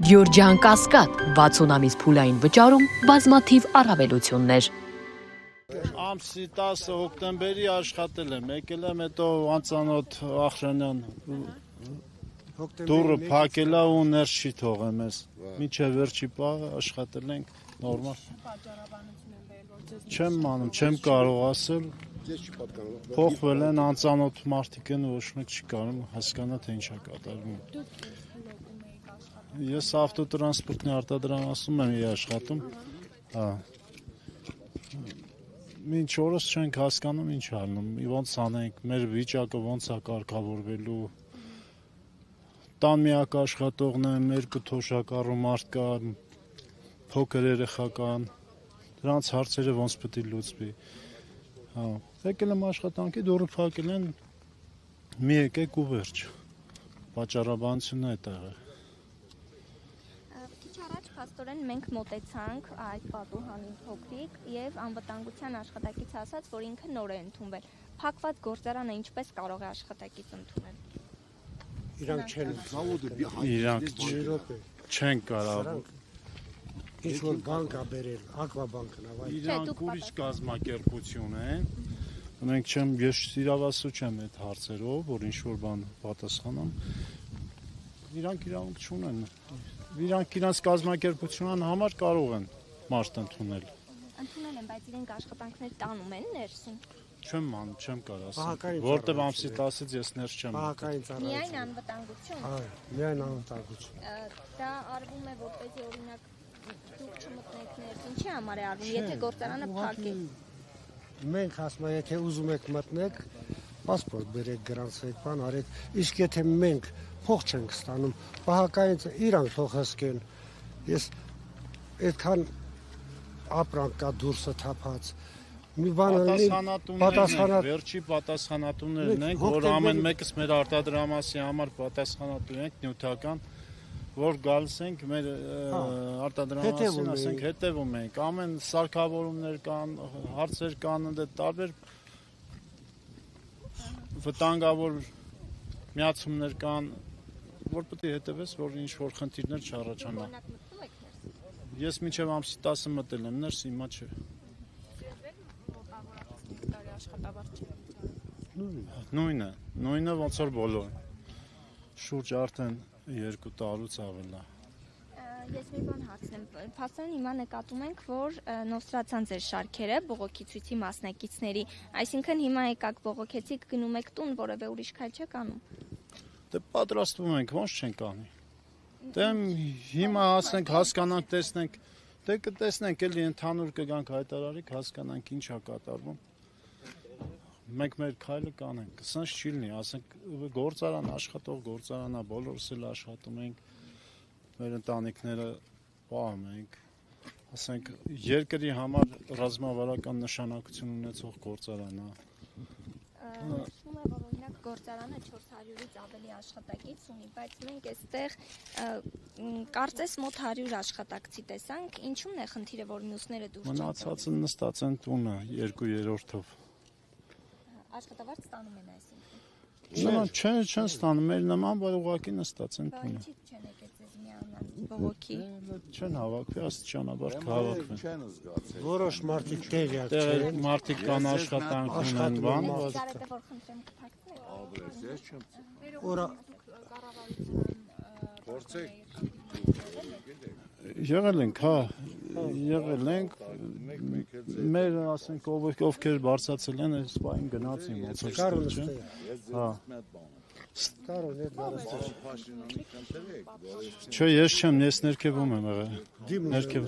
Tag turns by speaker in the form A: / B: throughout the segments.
A: Գյորջյան Կասկադ 60 ամիս փուլային վճարում բազմաթիվ առավելություններ։
B: Ամսի 10 հոկտեմբերի աշխատել եմ, եկել եմ հետո անծանոթ Ախրանյան դուրը փակելա ու ներս չի թողել մեզ։ Մինչև վերջի պահ աշխատել ենք նորմալ։ Չեմ անում, չեմ կարող ասել։ Փոխվել են անծանոթ մարդիկ են, ոչ մեկ չի կարող հասկանա թե ինչ է կատարվում։ Ես ավտոտրանսպորտի արտադրամասում եմ աշխատում։ Մինչ օրս չենք հասկանում ինչ անում, ոնց անենք, մեր վիճակը ոնց է կարգավորվելու։ Տան միակ աշխատողն եմ, երկու թոշակառու մարդ կա, փոքր երեխա կան, դրանց հարցերը ոնց պետք է լուծվի։ Եկել եմ աշխատանքի, դուրը փակել են, մի եկեք ու վերջ։ Վաճառաբանությունը այդտեղ է։
C: Քիչ առաջ փաստորեն մենք մոտեցանք այդ պատուհանին փոքրիկ եւ անվտանգության աշխատակից ասաց, որ ինքը նոր է ընդունվել։ Փակված գործարանը ինչպես կարող է աշխատակից ընդունել։
B: Իրանք չեն կարող։
D: Ինչ որ բանկ է բերել, Ակվաբանկն է, վայ։
B: Իրանք ուրիշ կազմակերպություն են։ Մենք ես իրավասու չեմ այդ հարցերով, որ ինչ որ բան պատասխանեմ։ Իրանք իրավունք չունեն։ Իրանք իրենց կազմակերպության համար կարող են մարդ ընդունել։
C: Ընդունել են, բայց իրենք աշխատանքներ տանում են ներսում։
B: Չեմ անում, չեմ կարող ասել։ Որտեւ ամսի 10-ից ես ներս չեմ
D: անում։
C: Միայն անվտանգություն։
D: Միայն անվտանգություն։
C: Դա արվում է որպեսզի օրինակ դուք չմտնեք ներս։ Ինչի համար է արվում, եթե գործարանը փակ է։
D: Մենք ասում ենք, եթե ուզում եք մտնեք, պասպորտ բերեք, գրանց այդ բան արեք, իսկ եթե մենք փող չենք ստանում, բահակայինը իրանք թող հսկեն։ Ես այդքան ապրանք կա դուրսը թափած։ Մի բան
B: վերջի պատասխանատուներն ենք, որ ամեն մեկս մեր արտադրամասի համար պատասխանատու ենք նյութական, որ գալիս ենք մեր արտադրամասին, ասենք հետևում ենք, ամեն սարքավորումներ կան, հարցեր կան, տարբեր վտանգավոր միացումներ կան, որ պետք է հետևես, որ ինչ որ խնդիրներ չառաջանա։ Ես մինչև ամսի 10-ը մտել եմ ներս, հիմա չէ։ Նույնը ոնց որ բոլոր շուրջ արդեն 2 տարուց ավել է։
C: Ես մի բան հարցնեմ, փաստորեն հիմա նկատում ենք, որ նոսրացան ձեր շարքերը բողոքի ցույցի մասնակիցների, այսինքն հիմա եկաք բողոքեցիք, գնում եք տուն, որևէ ուրիշ քայլ չեք անում։
B: Դե պատրաստվում ենք, ոնց չենք անի։ Դե հիմա ասենք հասկանանք, տեսնենք, դե կտեսնենք, էլի ընդհանուր կգանք հայտարարիկ, հասկանանք ինչ է կատարվում։ Մենք մեր քայլը կանենք, սենց չի լինի, ասենք գործարան աշխատող գործարանա, բոլորս էլ աշխատում ենք, մեր ընտանիքները պահում ենք, ասենք երկրի համար ռազմավարական նշանակություն ունեցող գործարանա։
C: Նշվում է, որ օրինակ գործարանը 400-ից ավելի աշխատակից ունի, բայց մենք այստեղ կարծես մոտ 100 աշխատակցի տեսանք, ինչու՞մն է խնդիրը, որ մյուսները դուրս չեն։
B: Մնացածը նստած են տունը 2/3-ով։
C: Աշխատավարձ ստանում են այսինքն։
B: Նման չեն ստանում, մեր նման, բայց ուղղակի նստած են տունը։
C: Ինչի չեն եկել ձեզ միանալ բողոքի։
B: Չեն հավաքվի, աստիճանաբար կհավաքվեն։
D: Որոշ մարդիկ տեղյակ
B: Տեղեր
D: չեն։
B: մարդիկ կան աշխատանք ունեն բան,
C: Ճարետը որ խնդրեմ կփակցնեք։
D: Որա
B: եղել ենք, հա, եղել ենք, մեր ասենք ովքեր բարձացել են, այս բային գնացին ոնց որ ստեղ չէ։ Հա։
D: Կարոն այդ բանը։
B: Չէ, ես չեմ, ես ներքևում եմ եղել։ Ներքև։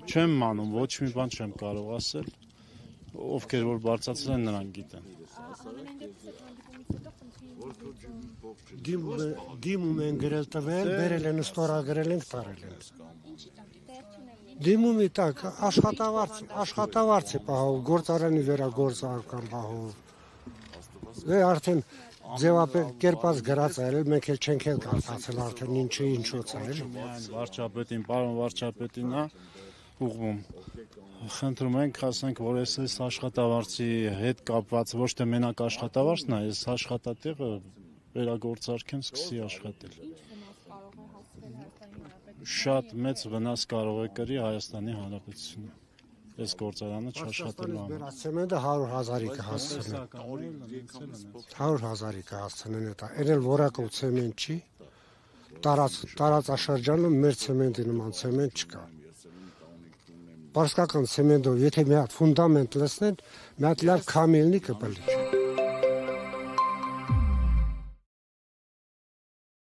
B: Չեմ անում, ոչ մի բան չեմ կարող ասել։ Ովքեր որ բարձացել են, նրանք գիտեն։
D: Դիմում են գրել տվել, բերել են ստորագրել ենք, տարել են։ Դիմումի տակ աշխատավարձ է պահով, գործարանի վերագործարկան պահով։ Դե արդեն ձևակերպած գրած է, մենք էլ չենք էլ կարծացել արդեն ինչոց է։
B: Վարչապետին, պարոն վարչապետին է ուղղում։ Խնդրում ենք, ասենք, որ այս աշխատավարձի հետ կապված ոչ թե մենակ աշխատավարձն է, այս աշխատատեղը վերագործարկեն, սկսի աշխատել։ շատ մեծ վնաս կարող է կրի Հայաստանի Հանրապետությունը։ Այս գործարանը չաշխատելու համար։
D: Բերած ցեմենտը 100,000-ի կհասցնեն։ 100,000-ի կհասցնեն դա։ Էնել որակով ցեմենտ չի։ Տարածաշրջանում մեր ցեմենտի նման ցեմենտ չկա։ Պարսկական ցեմենտով եթե մի հատ ֆունդամենտ լցնեն, մի հատ լավ քամիլնի կպլի։